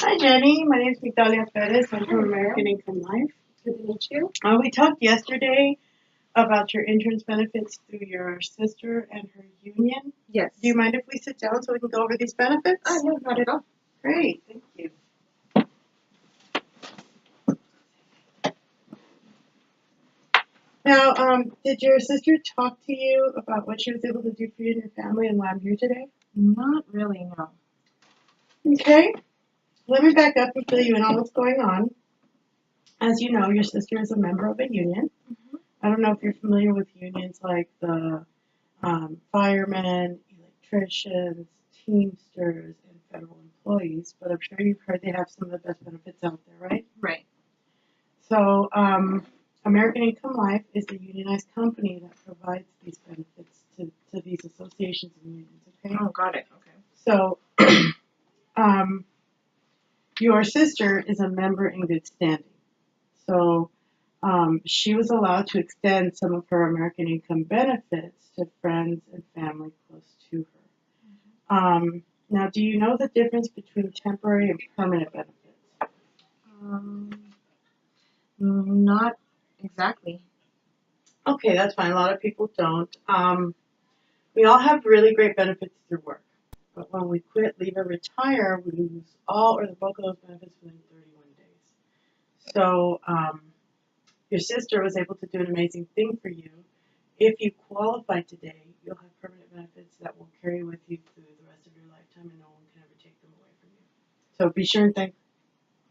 Hi, Jenny. My name is Migdalia Perez. I'm from American Income Life. Good to meet you. We talked yesterday about your insurance benefits through your sister and her union. Yes. Do you mind if we sit down so we can go over these benefits? No, not at all. Great. Thank you. Now, did your sister talk to you about what she was able to do for you and your family and why I'm here today? Not really, no. Okay. Let me back up and fill you in on what's going on. As you know, your sister is a member of a union. Mm-hmm. I don't know if you're familiar with unions like the firemen, electricians, Teamsters, and federal employees, but I'm sure you've heard they have some of the best benefits out there, right? Right. So, American Income Life is a unionized company that provides these benefits to these associations and unions, okay? Oh, got it. Okay. So, your sister is a member in good standing. So, she was allowed to extend some of her American Income benefits to friends and family close to her. Now, do you know the difference between temporary and permanent benefits? Not exactly. Okay, that's fine. A lot of people don't. We all have really great benefits through work, but when we quit, leave, or retire, we lose all or the bulk of those benefits within 31 days. So, your sister was able to do an amazing thing for you. If you qualify today, you'll have permanent benefits that will carry with you through the rest of your lifetime, and no one can ever take them away from you. So be sure and thank.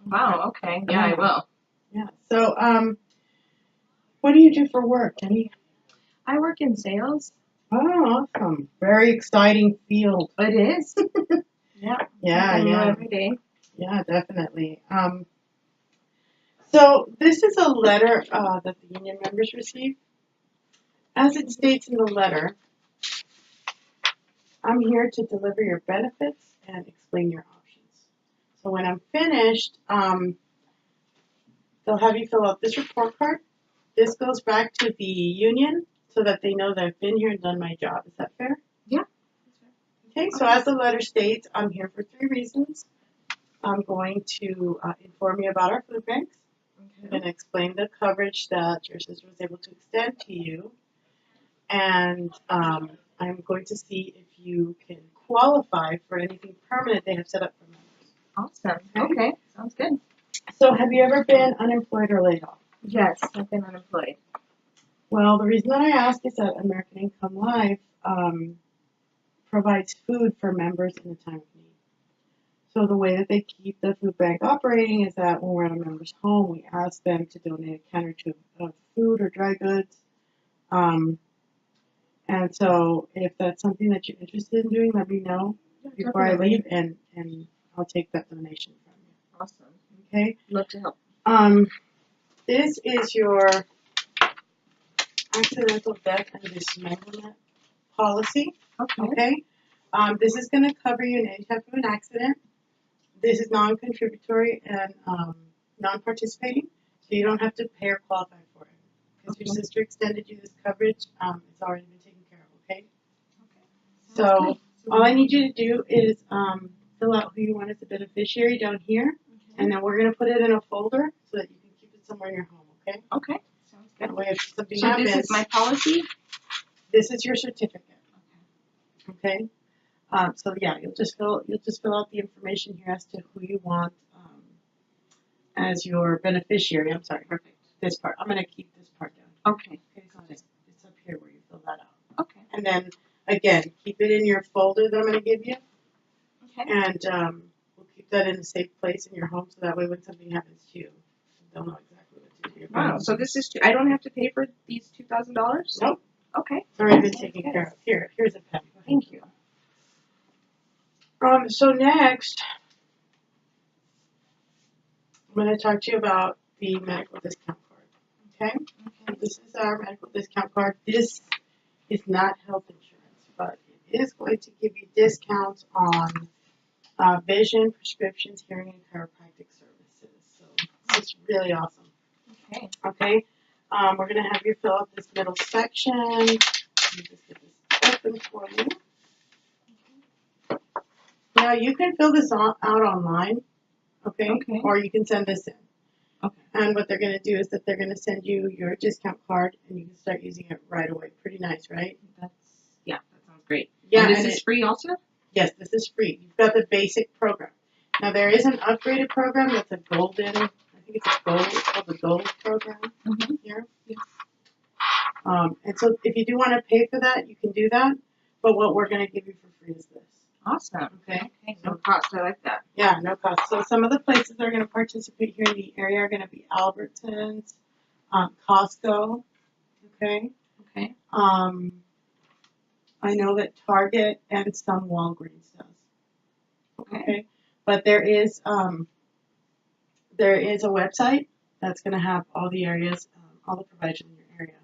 Wow, okay. Yeah, I will. Yeah. So, what do you do for work, Jenny? I work in sales. Oh, awesome. Very exciting field. It is. Yeah. Something new every day. Yeah, definitely. So this is a letter that the union members receive. As it states in the letter, I'm here to deliver your benefits and explain your options. So when I'm finished, they'll have you fill out this report card. This goes back to the union so that they know that I've been here and done my job. Is that fair? Yeah. Okay, so as the letter states, I'm here for 3 reasons. I'm going to inform you about our food banks. I'm going to explain the coverage that your sister was able to extend to you. And I'm going to see if you can qualify for anything permanent they have set up for members. Awesome. Okay. Sounds good. So have you ever been unemployed or laid off? Yes, I've been unemployed. Well, the reason that I ask is that American Income Life provides food for members in a time of need. So the way that they keep the food bank operating is that when we're at a member's home, we ask them to donate a can or two of food or dry goods. And so if that's something that you're interested in doing, let me know before I leave, and I'll take that donation from you. Awesome. Okay? Love to help. This is your accidental death and dismemberment policy. Okay? This is going to cover you in any type of an accident. This is non-contributory and non-participating, so you don't have to pay or qualify for it. Because your sister extended you this coverage, it's already been taken care of, okay? So all I need you to do is fill out who you want as a beneficiary down here, and then we're going to put it in a folder so that you can keep it somewhere in your home, okay? Okay. Sounds good. That way if something So happens, this is my policy? This is your certificate. Okay? So yeah, you'll just fill out the information here as to who you want as your beneficiary. I'm sorry, perfect. This part. I'm going to keep this part down. Okay. So it's up here where you fill that out. Okay. And then again, keep it in your folder that I'm going to give you. Okay. And we'll keep that in a safe place in your home so that way when something happens to you, they'll know exactly what to do. Wow. So this is I don't have to pay for these $2,000? Nope. Okay. It's already been taken care of. Here's a pen. Thank you. So next, I'm going to talk to you about the medical discount card. Okay? This is our medical discount card. This is not health insurance, but it is going to give you discounts on vision, prescriptions, hearing, and chiropractic services. So it's really awesome. Okay. Okay? We're going to have you fill out this middle section. Let me just get this open for you. Now, you can fill this out online. okay? Okay. Or you can send this in. Okay. And what they're going to do is that they're going to send you your discount card, and you can start using it right away. Pretty nice, right? That sounds great. Yeah. And this is free also? Yes, this is free. You've got the basic program. Now there is an upgraded program that's a golden. I think it's called the gold program here. Yes. And so if you do want to pay for that, you can do that. But what we're going to give you for free is this. Awesome. Okay. No cost. I like that. Yeah, no cost. So some of the places that are going to participate here in the area are going to be Albertsons, Costco. Okay. Okay. I know that Target and some Walgreens does. Okay. But there is a website that's going to have all the areas, all the providers in your area.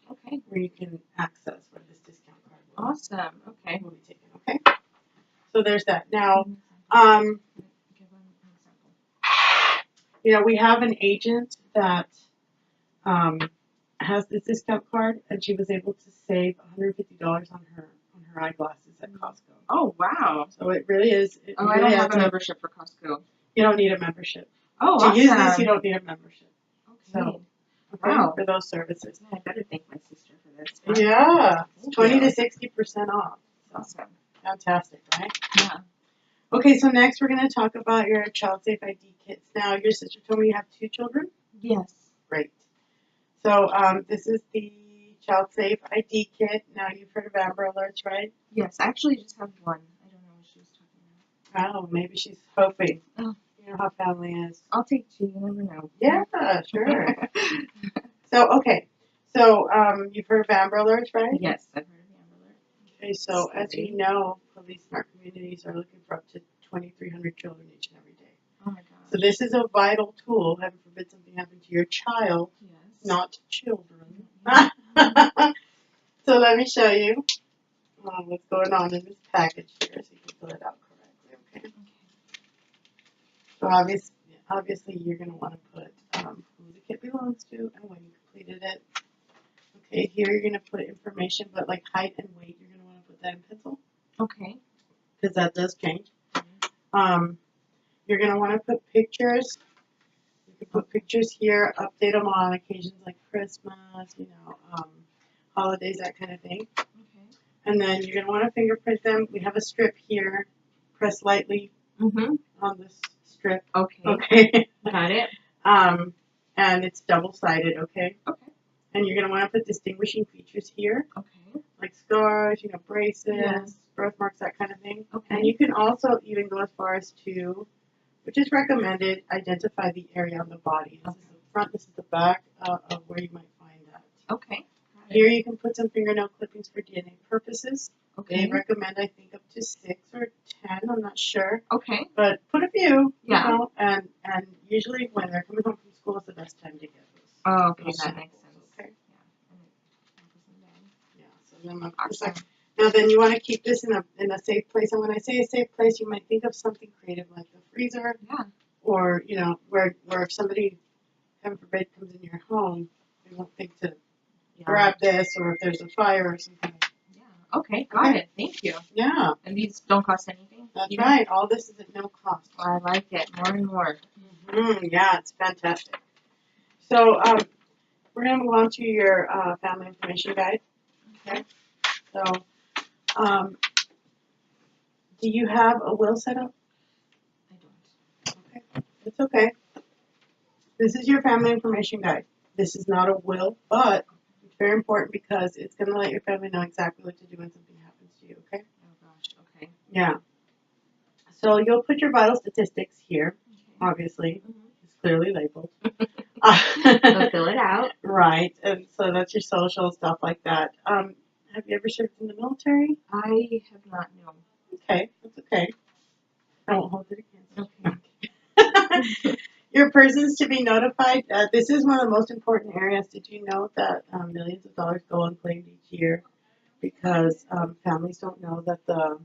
Okay. Where you can access where this discount card Awesome. Okay. will be taken. Okay. So there's that. Now, Give one example. we have an agent that has this discount card, and she was able to save $150 on her eyeglasses at Costco. Oh, wow. So it really is. I don't have a membership for Costco. You don't need a membership. Oh, to awesome. use this, you don't need a membership. Okay. So, Wow. for those services. I better thank my sister for this. Yeah, Thank 20 you. to 60% off. Awesome. Fantastic, right? Yeah. Okay, so next we're going to talk about your child safe ID kits. Now, your sister told me you have 2 children. Yes. Great. So this is the child safe ID kit. Now, you've heard of Amber Alerts, right? Yes. I actually just have one. I don't know what she was talking about. Oh, maybe she's hoping. Oh. You know how family is. I'll take 2. You never know. Yeah, sure. So, okay. So, you've heard of Amber Alerts, right? Yes, I've heard of Amber Alert. Okay, so as you know, police in our communities are looking for up to 2,300 children each and every day. Oh my gosh. So this is a vital tool. Heaven forbid something happened to your child, Yes. not children. So let me show you what's going on in this package here, so you can fill it out correctly. Okay. So obviously you're going to want to put who the kit belongs to and when you completed it. Okay, here you're going to put information, but like height and weight, you're going to want to put that in pencil. Okay. Because that does change. You're going to want to put pictures. You can put pictures here, update them on occasions like Christmas, holidays, that kind of thing. Okay. And then you're going to want to fingerprint them. We have a strip here. Press lightly on this strip. Okay. Okay. Got it. And it's double-sided, okay? Okay. And you're going to want to put distinguishing features here, Okay. like scars, braces, Yes. birthmarks, that kind of thing. Okay. And you can also even go as far as to, which is recommended, identify the area on the body. This is the front, this is the back of where you might find that. Okay. Here you can put some fingernail clippings for DNA purposes. Okay. They recommend, I think, up to 6 or 10, I'm not sure. Okay. But put a few, Yeah. and usually when they're coming home from school is the best time to get those. Oh, okay. Those That makes sense. Okay. Yeah. Yeah, so then Awesome. now then you want to keep this in a safe place. And when I say a safe place, you might think of something creative like the freezer. Yeah. Or, where if somebody, heaven forbid, comes in your home, they won't think to grab this, or if there's a fire or something. Yeah. Okay. Got it. Thank you. Yeah, And these don't cost anything? that's right. All this is at no cost. I like it more and more. Yeah, it's fantastic. So, we're going to move on to your family information guide. Okay. So, do you have a will set up? I don't. Okay. It's okay. This is your family information guide. This is not a will, but it's very important because it's going to let your family know exactly what to do when something happens to you, okay? Oh gosh. Okay. Yeah. So you'll put your vital statistics here, obviously. It's clearly labeled. So fill it out. Right. And so that's your social, stuff like that. Have you ever served in the military? I have not known. Okay. That's okay. I won't hold it against you. Okay. Your persons to be notified. This is one of the most important areas. Did you know that millions of dollars go unclaimed each year because families don't know that the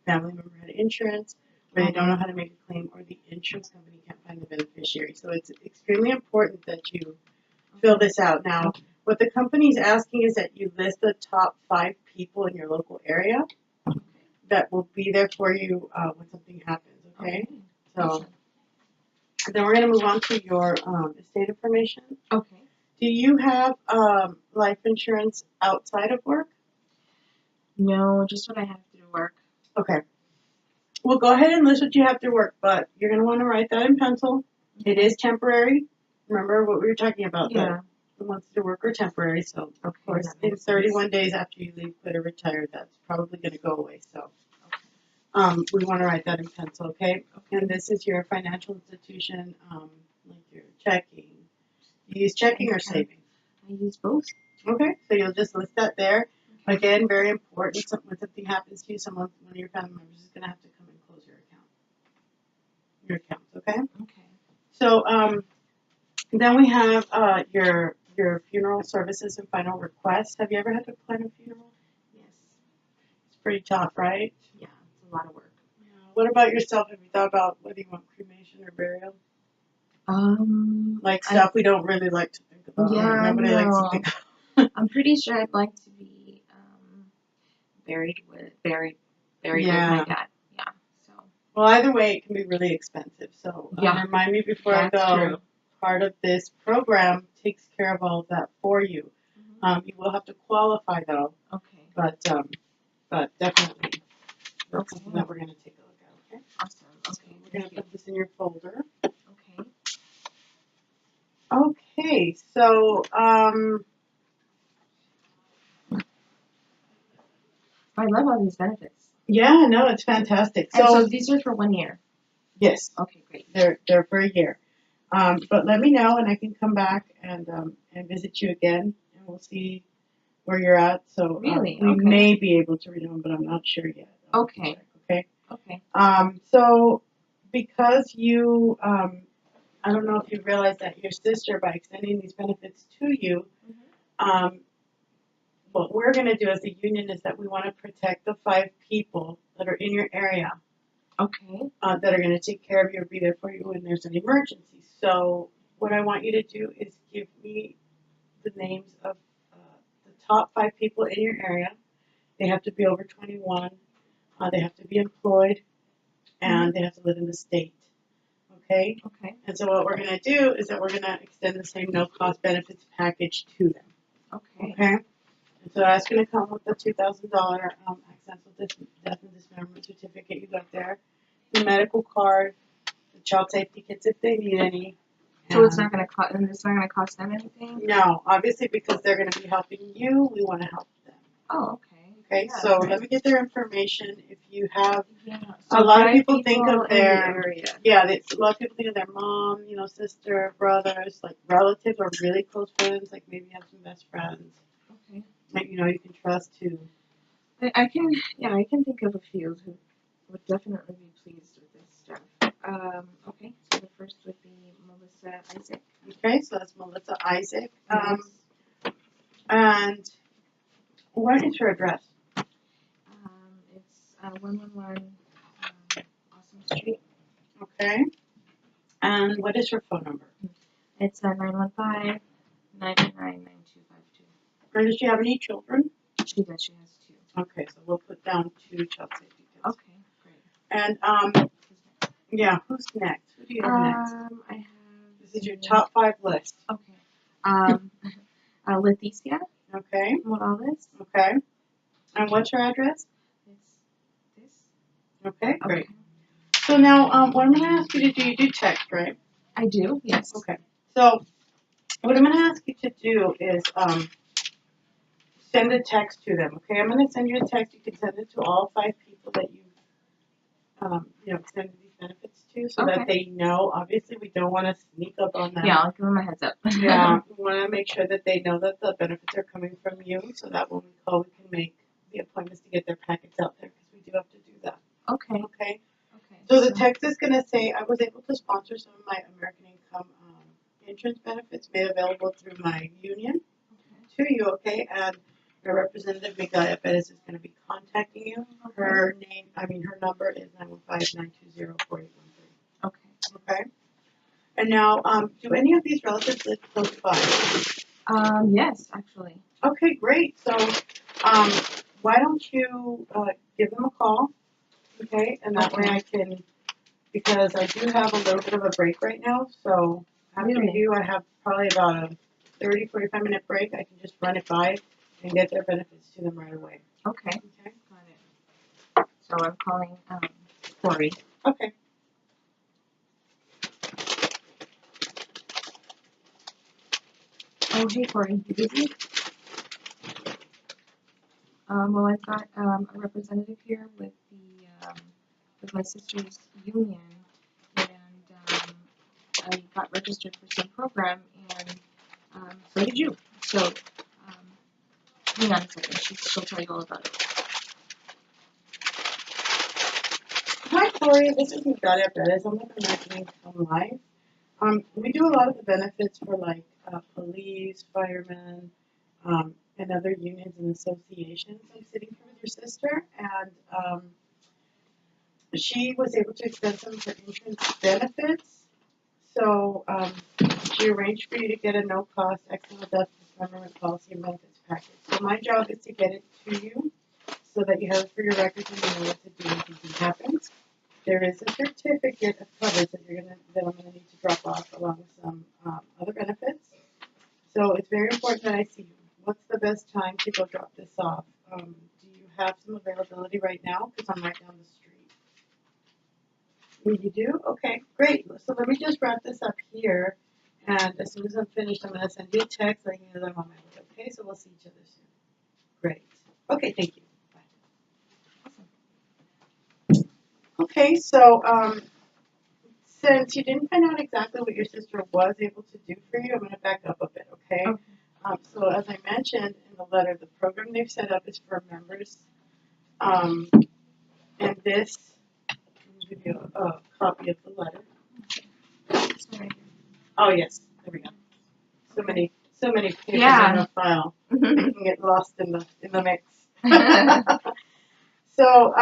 family member had insurance, or they don't know how to make a claim, or the insurance company can't find the beneficiary. So it's extremely important that you fill this out. Now, what the company's asking is that you list the top 5 people in your local area that will be there for you when something happens. Okay. So So then we're going to move on to your estate information. Okay. Do you have life insurance outside of work? No, just what I have to do work. Okay. Well, go ahead and list what you have to work, but you're going to want to write that in pencil. It is temporary. Remember what we were talking about? Yeah. The months to work are temporary, so of Okay, course, that in makes 31 days after you leave, quit or retire, that's probably going to go away. So we want to write that in pencil, okay? And this is your financial institution, like your checking. You use checking or savings? I use both. Okay, so you'll just list that there. Again, very important. So when something happens to you, one of your family members is going to have to come and close your accounts, okay? Okay. So then we have your funeral services and final request. Have you ever had to plan a funeral? Yes. It's pretty tough, right? Yeah, it's a lot of work. Yeah. What about yourself? Have you thought about whether you want cremation or burial? Like stuff we don't really like to think about. Yeah, Nobody likes to think about. I'm pretty sure I'd like to be buried with my dad. Yeah. So. Well, either way, it can be really expensive. So remind me before I go. True. Part of this program takes care of all of that for you. Mm-hmm. You will have to qualify though. Okay. But definitely that's something that we're going to take a look at. Okay. Awesome. Okay. We're going to put this in your folder. Okay. Okay. So I love all these benefits. Yeah. No, it's fantastic. And so these are for 1 year. Yes. Okay. Great. They're for a year. But let me know, and I can come back and visit you again, and we'll see where you're at. So really, we may be able to renew them, but I'm not sure yet. Okay. Okay. Okay. So because you, I don't know if you realize that your sister, by extending these benefits to you, what we're going to do as a union is that we want to protect the 5 people that are in your area. Okay. That are going to take care of you or be there for you when there's an emergency. So what I want you to do is give me the names of the top 5 people in your area. They have to be over 21. They have to be employed, and they have to live in the state. Okay? Okay. And so what we're going to do is that we're going to extend the same no-cost benefits package to them. Okay. Okay? And so that's going to come with the $2,000 accidental death and dismemberment certificate you got there, the medical card, the child safety kits if they need any. So it's not going to cost. And it's not going to cost them anything. No, obviously because they're going to be helping you, we want to help them. Oh, okay. Okay, Yeah, so let me get their information. If you have, so a lot of people think of their area. a lot of people think of their mom, sister, brothers, like relatives or really close friends, like maybe you have some best friends. Okay. Like, you can trust too. I can think of a few who would definitely be pleased with this stuff. Okay, so the first would be Melissa Isaac. Okay, so that's Melissa Isaac. Yes. And what is her address? It's 111 Awesome Street. Okay. And what is her phone number? It's 915-999-9252. And does she have any children? She does. She has 2. Okay, so we'll put down 2 child safety kits. Okay, great. And who's next? Who do you have next? I have. This is your top 5 list. Okay. Leticia Okay. Morales. Okay. And what's her address? It's this. Okay, great. So now, what I'm going to ask you to do, you do text, right? I do, yes. Okay. So, what I'm going to ask you to do is send a text to them, okay? I'm going to send you a text. You can send it to all 5 people that you've, extended these benefits to so that they know. Obviously, we don't want to sneak up on them. Yeah, I'll give them a heads up. Yeah, we want to make sure that they know that the benefits are coming from you so that when we call, we can make the appointments to get their packets out there because we do have to do that. Okay. Okay. So the text is going to say, I was able to sponsor some of my American Income insurance benefits made available through my union to you, okay? And your representative, Miguel Perez, is going to be contacting you. Her number is 915-920-4813. Okay. Okay? And now, do any of these relatives live close by? Yes, actually. Okay, great. So, why don't you give them a call, okay? And that way I can because I do have a little bit of a break right now. So after Really? you, I have probably about a 30, 45-minute break. I can just run it by and get their benefits to them right away. Okay. Okay. Got it. So I'm calling Corey. Okay. Oh, hey Corey, you busy? Well, I've got a representative here with my sister's union, and I got registered for some program, and so did you. So, hang on a second, she'll tell you all about it. Hi, Corey. This is Natalia Perez. I'm with American Income Life. We do a lot of the benefits for like police, firemen, and other unions and associations. I'm sitting here with your sister, and she was able to extend some of her insurance benefits. So she arranged for you to get a no-cost accidental death dismemberment policy and benefits package. So my job is to get it to you so that you have it for your records and you know what to do if anything happens. There is a certificate of coverage that I'm gonna need to drop off along with some other benefits. So it's very important that I see you. What's the best time to go drop this off? Do you have some availability right now? Because I'm right down the street. You do? Okay, great. So let me just wrap this up here. And as soon as I'm finished, I'm going to send you a text letting you know that I'm on my way. Okay, so we'll see each other soon. Great. Okay, thank you. Bye. Okay, so since you didn't find out exactly what your sister was able to do for you, I'm going to back up a bit, okay? So as I mentioned in the letter, the program they've set up is for members. And this, let me give you a copy of the letter. Oh yes, there we go. So many papers in a file. They can get lost in the mix. So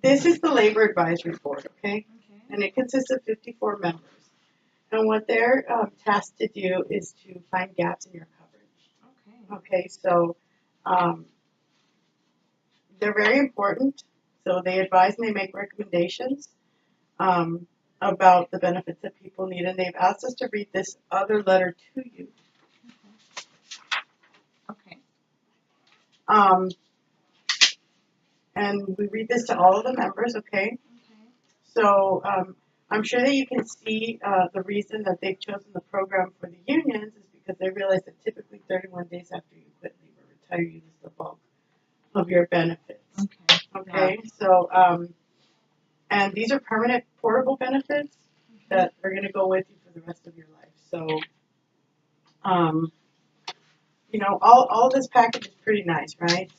this is the labor advisory board, okay? And it consists of 54 members. And what they're tasked to do is to find gaps in your coverage. Okay, so they're very important. So they advise and they make recommendations about the benefits that people need. And they've asked us to read this other letter to you. Okay. And we read this to all of the members, okay? So I'm sure that you can see the reason that they've chosen the program for the unions is because they realize that typically 31 days after you quit leave or retire, you lose the bulk of your benefits. Okay, so and these are permanent portable benefits that are going to go with you for the rest of your life. So, you know, all this package is pretty nice, right?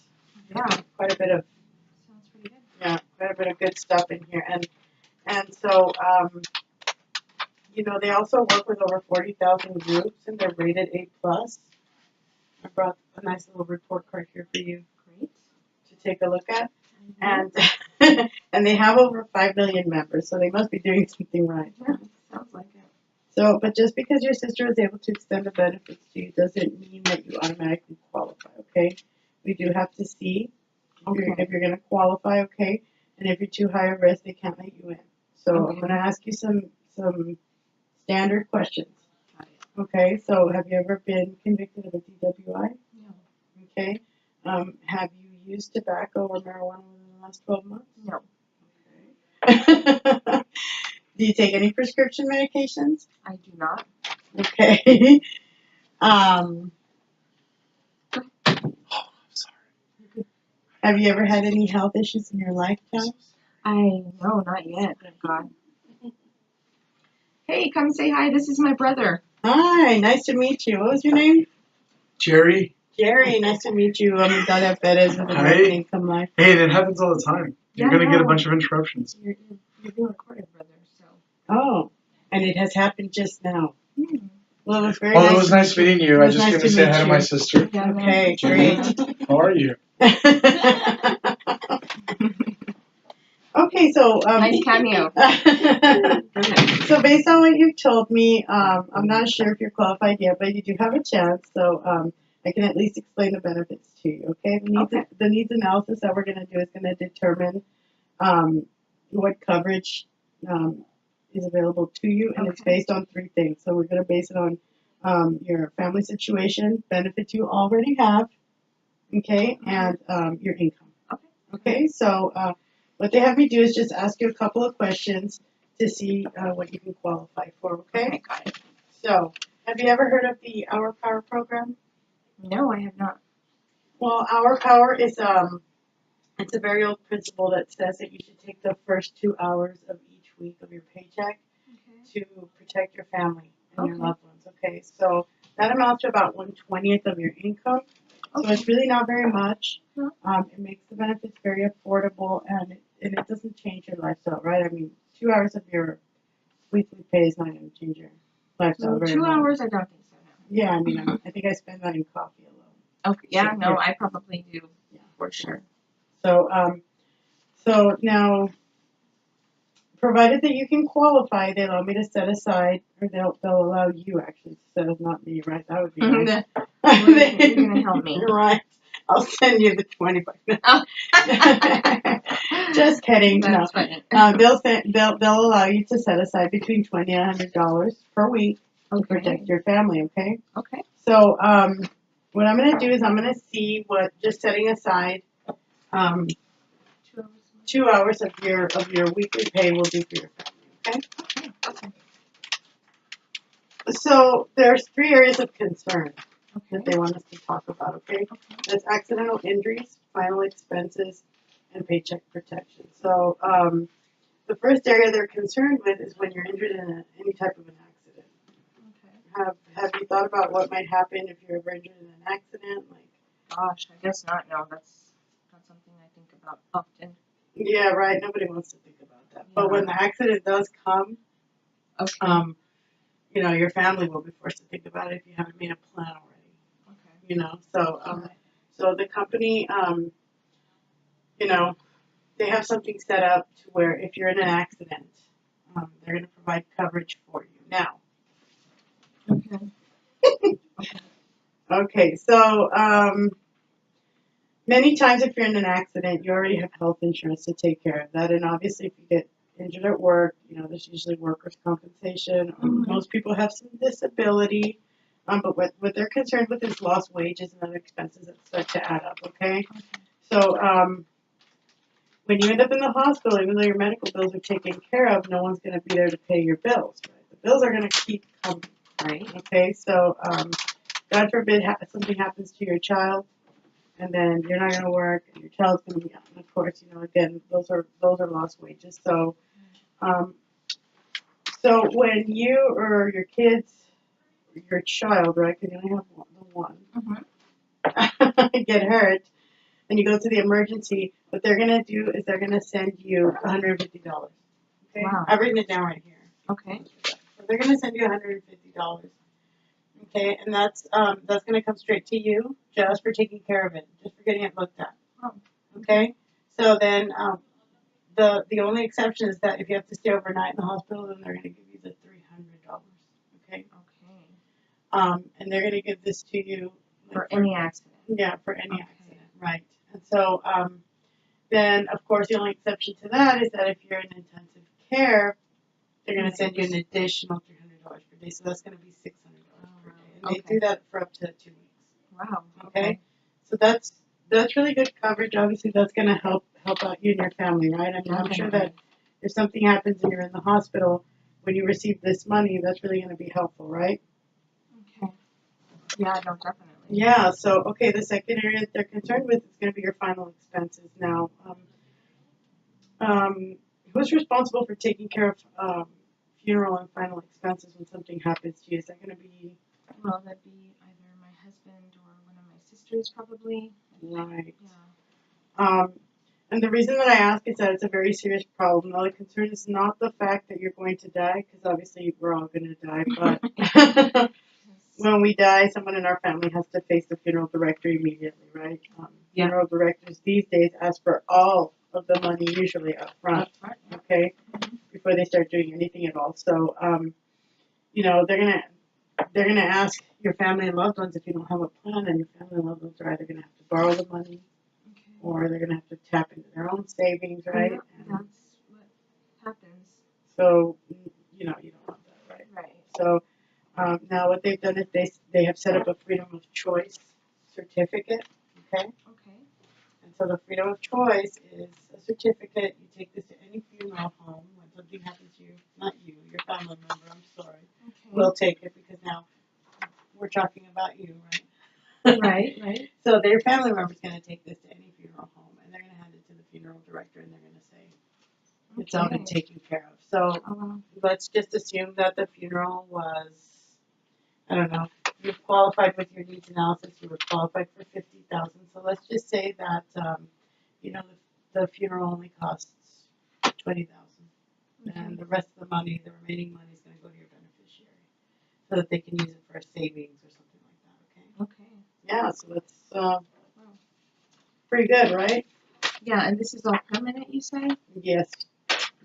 Yeah. Quite a bit of Sounds pretty good. Yeah, quite a bit of good stuff in here, and so you know, they also work with over 40,000 groups, and they're rated A+. I brought a nice little report card here for you to take a look at. And and they have over 5 million members, so they must be doing something right. Yeah, sounds like it. So, but just because your sister was able to extend the benefits to you doesn't mean that you automatically qualify, okay? We do have to see if you're going to qualify, okay? And if you're too high a risk, they can't let you in. So I'm going to ask you some standard questions. Okay, so have you ever been convicted of a DWI? No. Okay. Have you used tobacco or marijuana within the last 12 months? No. Okay. Do you take any prescription medications? I do not. Okay. Have you ever had any health issues in your lifetime? No, not yet, thank God. Hey, come say hi, this is my brother. Hi, nice to meet you. What was your name? Jerry. Jerry, nice to meet you. I'm Natalia Perez with American Income Life. Hey, that happens all the time. You're going to get a bunch of interruptions. You're being recorded, brother, so. Oh, and it has happened just now. Well, it was very Well, it was nice meeting you. I just came to say hi to my sister. Okay, great. How are you? Okay, so nice cameo. So based on what you've told me, I'm not sure if you're qualified yet, but you do have a chance. So I can at least explain the benefits to you, okay? The needs analysis that we're going to do is going to determine what coverage is available to you, and it's based on 3 things. So we're going to base it on your family situation, benefits you already have, okay, and your income. Okay, so what they have me do is just ask you a couple of questions to see what you can qualify for, okay? Got it. So, have you ever heard of the Our Power program? No, I have not. Well, Our Power is it's a very old principle that says that you should take the first 2 hours of each week of your paycheck to protect your family and your loved ones. Okay, so that amounts to about 1/20th of your income. So it's really not very much. It makes the benefits very affordable, and it doesn't change your lifestyle, right? I mean, 2 hours of your weekly pay is not going to change your lifestyle very 2 much. hours? I don't think so. No. Yeah, I mean, I think I spend that in coffee alone. Okay. Yeah. So, No, yeah. I probably do. Yeah. For sure. So, so now, provided that you can qualify, they allow me to set aside, or they'll allow you actually to set aside, not me, right? That would be nice. You're gonna help me. Right. I'll send you the $25. Oh. Just kidding. That's No. funny. They'll allow you to set aside between $20 and $100 per week to protect your family. Okay. Okay. So what I'm gonna do is I'm gonna see what just setting aside 2 hours of your weekly pay will do for your family. Okay. So there's 3 areas of concern that they want us to talk about, okay? That's accidental injuries, final expenses, and paycheck protection. So the first area they're concerned with is when you're injured in any type of an accident. Have you thought about what might happen if you're ever injured in an accident? Gosh, I guess not. No, that's not something I think about often. Yeah, right. Nobody wants to think about that. Yeah. But when the accident does come, you know, your family will be forced to think about it if you haven't made a plan already. Okay. You know, so so the company, you know, they have something set up to where if you're in an accident, they're going to provide coverage for you. Now. Okay, so many times if you're in an accident, you already have health insurance to take care of that, and obviously if you get injured at work, you know, there's usually workers' compensation. Most people have some disability, but what they're concerned with is lost wages and other expenses that start to add up, okay? So when you end up in the hospital, even though your medical bills are taken care of, no one's going to be there to pay your bills, right? The bills are going to keep coming, right? Okay, so God forbid something happens to your child, and then you're not going to work, and your child's going to be out. And of course, you know, again, those are lost wages. So, so when you or your kids, your child, right? Because you only have one, get hurt, and you go to the emergency. What they're going to do is they're going to send you $150. Okay, wow. I've written it down right here. Okay. So they're going to send you $150. Okay, and that's going to come straight to you just for taking care of it, just for getting it looked at. Oh. Okay, so then the only exception is that if you have to stay overnight in the hospital, then they're going to give you the $300. Okay. Okay. And they're going to give this to you for any accident. Yeah, for any accident, right? And so then of course the only exception to that is that if you're in intensive care, they're going to send you an additional $300 per day, so that's going to be $600 per day. And they do that for up to 2 weeks. Wow. Okay. So that's really good coverage. Obviously, that's going to help out you and your family, right? I mean, I'm sure that if something happens and you're in the hospital, when you receive this money, that's really going to be helpful, right? Okay. Yeah, no, definitely. Yeah. So, okay, the second area that they're concerned with is going to be your final expenses. Now, who's responsible for taking care of funeral and final expenses when something happens to you? Is that going to be? Well, that'd be either my husband or one of my sisters, probably. Right. Yeah. And the reason that I ask is that it's a very serious problem. Now, the concern is not the fact that you're going to die, because obviously we're all going to die, but when we die, someone in our family has to face the funeral director immediately, right? Funeral directors these days ask for all of the money, usually up front, okay, before they start doing anything at all. So, you know, they're going to, they're gonna ask your family and loved ones if you don't have a plan, and your family and loved ones are either gonna have to borrow the money Okay. or they're gonna have to tap into their own savings, right? Yeah, And that's what happens. so, you know, you don't want that, right? Right. So now what they've done is they have set up a freedom of choice certificate, okay? Okay. And so the freedom of choice is a certificate. You take this to any funeral home when something happens to you, not you, your family member, I'm sorry. Okay. We'll take it because now we're talking about you, right? Right, right. So their family member's going to take this to any funeral home and they're going to hand it to the funeral director and they're going to say, it's all been taken care of. So Oh, wow. let's just assume that the funeral was, I don't know, you qualified with your needs analysis, you were qualified for $50,000. So let's just say that, you know, the funeral only costs $20,000, and the rest of the money, the remaining money, is going to go to your beneficiary, so that they can use it for a savings or something like that. Okay. Okay. Yeah. So that's pretty good, right? Yeah, and this is all permanent, you say? Yes.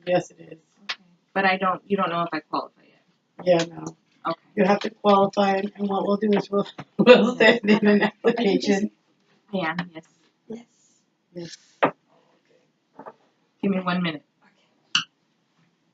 Yes, it is. Okay. But you don't know if I qualify yet. Yeah. No. Okay. You have to qualify, and what we'll do is we'll send in an application. I am, yes. Yes. Yes. Give me 1 minute.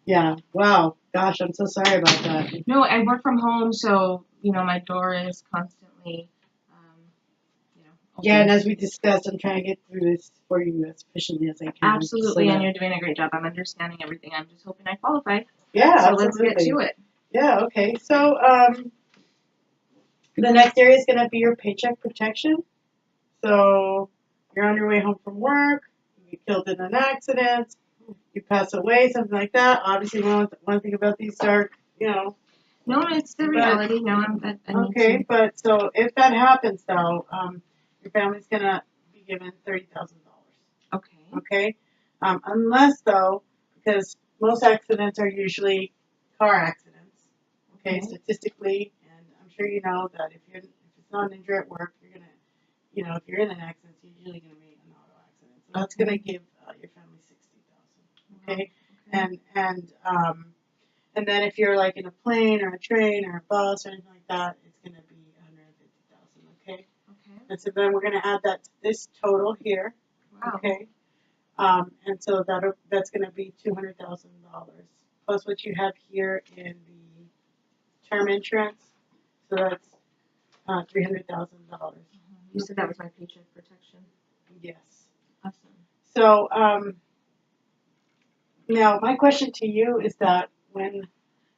Yeah. Wow. Gosh, I'm so sorry about that. No, I work from home, so, you know, my door is constantly, open. Yeah, and as we discussed, I'm trying to get through this for you as efficiently as I can. Absolutely, so and you're doing a great job. I'm understanding everything. I'm just hoping I qualify. Yeah, So absolutely. let's get to it. Yeah, okay. So, the next area is going to be your paycheck protection. So, you're on your way home from work, you get killed in an accident, you pass away, something like that. Obviously, we don't want to think about these dark, you know. No, it's the reality. No, I need Okay, to. but so if that happens, though, your family's going to be given $30,000. Okay. Okay? Unless, though, because most accidents are usually car accidents. Okay, statistically, and I'm sure you know that if it's not an injury at work, you're gonna, you know, if you're in an accident, you're usually gonna be an auto accident. So that's gonna give your family $60,000. Okay, and then if you're like in a plane or a train or a bus or anything like that, it's gonna be $150,000. Okay. Okay. And so then we're gonna add that to this total here. Wow. Okay. And so that's gonna be $200,000 plus what you have here in the term insurance. So that's $300,000. You said that was my paycheck protection. Yes. Awesome. So now my question to you is that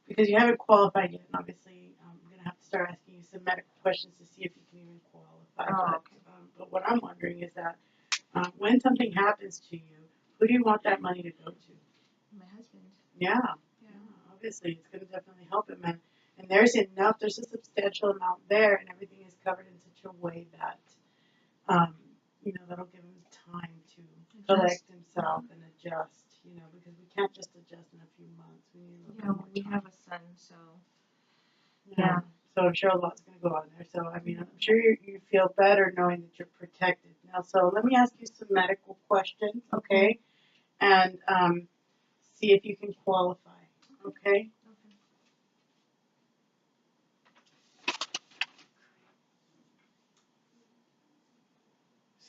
because you haven't qualified yet, and obviously I'm going to have to start asking you some medical questions to see if you can even qualify. Oh, okay. But what I'm wondering is that when something happens to you, who do you want that money to go to? My husband. Yeah. Obviously, it's going to definitely help him. And there's a substantial amount there, and everything is covered in such a way that, you know, that'll give him time to collect himself and adjust, you know, because we can't just adjust in a few months. We need a little bit more time. We have a son, so. Yeah. So I'm sure a lot's going to go on there. So, I mean, I'm sure you feel better knowing that you're protected. Now, so let me ask you some medical questions, okay? And see if you can qualify, okay?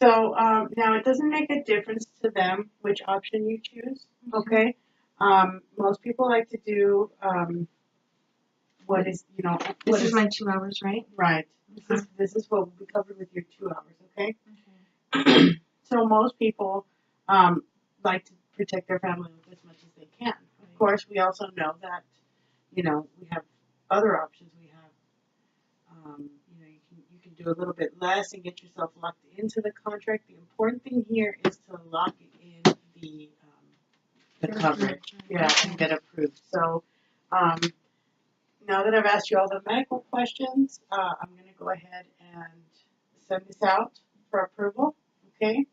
So now it doesn't make a difference to them which option you choose, okay? Most people like to do what is, you know, This is my 2 hours, right? right. This is what will be covered with your 2 hours, okay? Okay. So most people like to protect their family with as much as they can. Of course, we also know that, you know, we have other options. We have, you know, you can do a little bit less and get yourself locked into the contract. The important thing here is to lock it in the coverage, and get approved. So now that I've asked you all the medical questions, I'm going to go ahead and send this out for approval. Okay.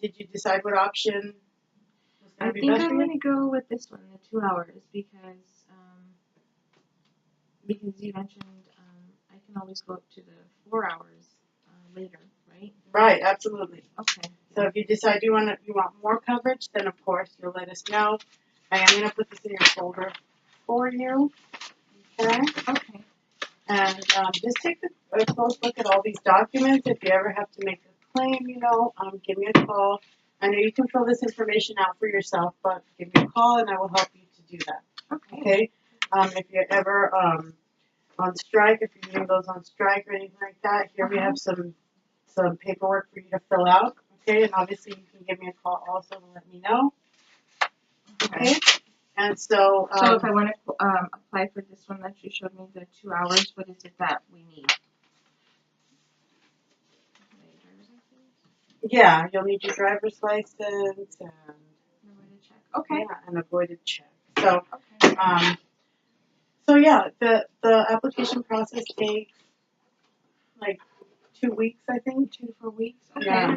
Did you decide what option was going to be best for you? I'm going to go with this one, the 2 hours, because you mentioned I can always go up to the 4 hours later, right? Right, absolutely. Okay. So if you decide you want more coverage, then of course you'll let us know. I am going to put this in your folder for you. okay? Okay. And just take a close look at all these documents. If you ever have to make a claim, give me a call. I know you can fill this information out for yourself, but give me a call and I will help you to do that. Okay. Okay? If you're ever on strike, if your union goes on strike or anything like that, here we have some paperwork for you to fill out. Okay? And obviously you can give me a call also to let me know. Okay? And so So if I want to apply for this one that you showed me, the 2 hours, what is it that we need? yeah, you'll need your driver's license and Okay. yeah, and a voided check. So Okay. so yeah, the application process takes like 2 weeks, I think. 2 to 4 weeks. Okay. Yeah.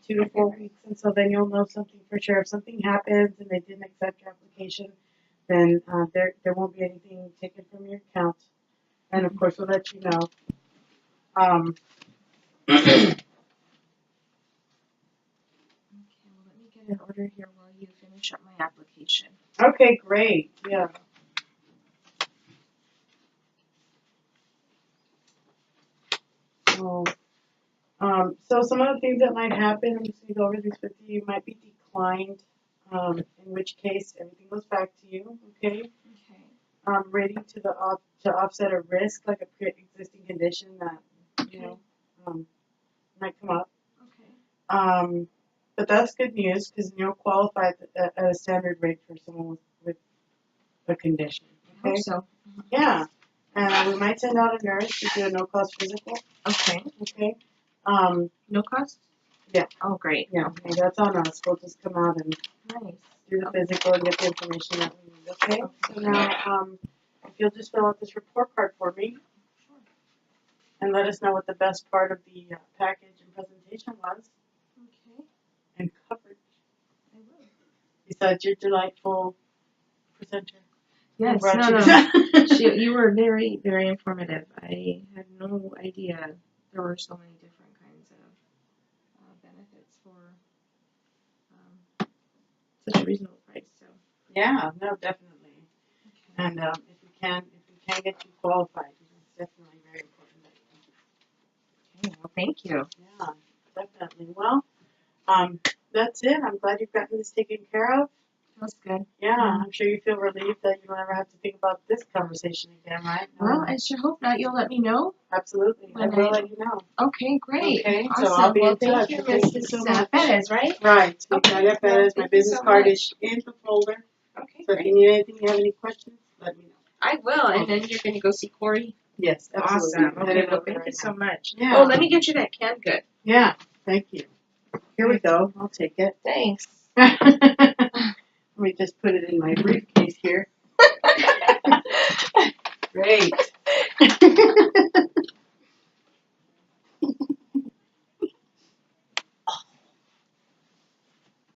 2 to 4 weeks, and so then you'll know something for sure. If something happens and they didn't accept your application, then there won't be anything taken from your account, and of course we'll let you know. Okay, well, let me get an order here while you finish up my application. Okay, great. Yeah. So, so some of the things that might happen, I'm just going to go over these with you. You might be declined, in which case everything goes back to you. Okay. Okay. Rating to offset a risk, like a pre-existing condition that might come up. Okay. But that's good news because you'll qualify at a standard rate for someone with a condition. I Okay. hope so. Yeah. And we might send out a nurse to do a no-cost physical. Okay. Okay. No cost? Yeah. Oh, great. Yeah. Okay. That's on us. We'll just come out and Nice. do the Okay. physical and get the information that we need. Okay. Okay. So now, if you'll just fill out this report card for me. Sure. And let us know what the best part of the package and presentation was, Okay. and coverage, I will. besides your delightful presenter. Yes, Who brought no, you no. You were very, very informative. I had no idea there were so many different kinds of benefits for such a reasonable price. So. Yeah, no, definitely. Okay. And if we can get you qualified, it's definitely very important. Okay. Well, thank you. Yeah, definitely. Well, that's it. I'm glad you've gotten this taken care of. Feels good. Yeah, I'm sure you feel relieved that you don't ever have to think about this conversation again, right? Well, I sure hope not. You'll let me know. Absolutely. I will let you know. Okay, great. Okay, Awesome. so I'll be well, in touch. thank you, Thank you Mrs. so much. Perez, right? Right. Okay, Natalia Perez, my thank you business so card much. is in the folder. Okay, So if great. you need anything, you have any questions, let me know. I will, and then you're going to go see Corey? Yes, absolutely. Awesome. Okay, well, thank you so much. Yeah. Oh, let me get you that canned good. Yeah, thank you. Here we go. I'll take it. Thanks. Let me just put it in my briefcase here. Great.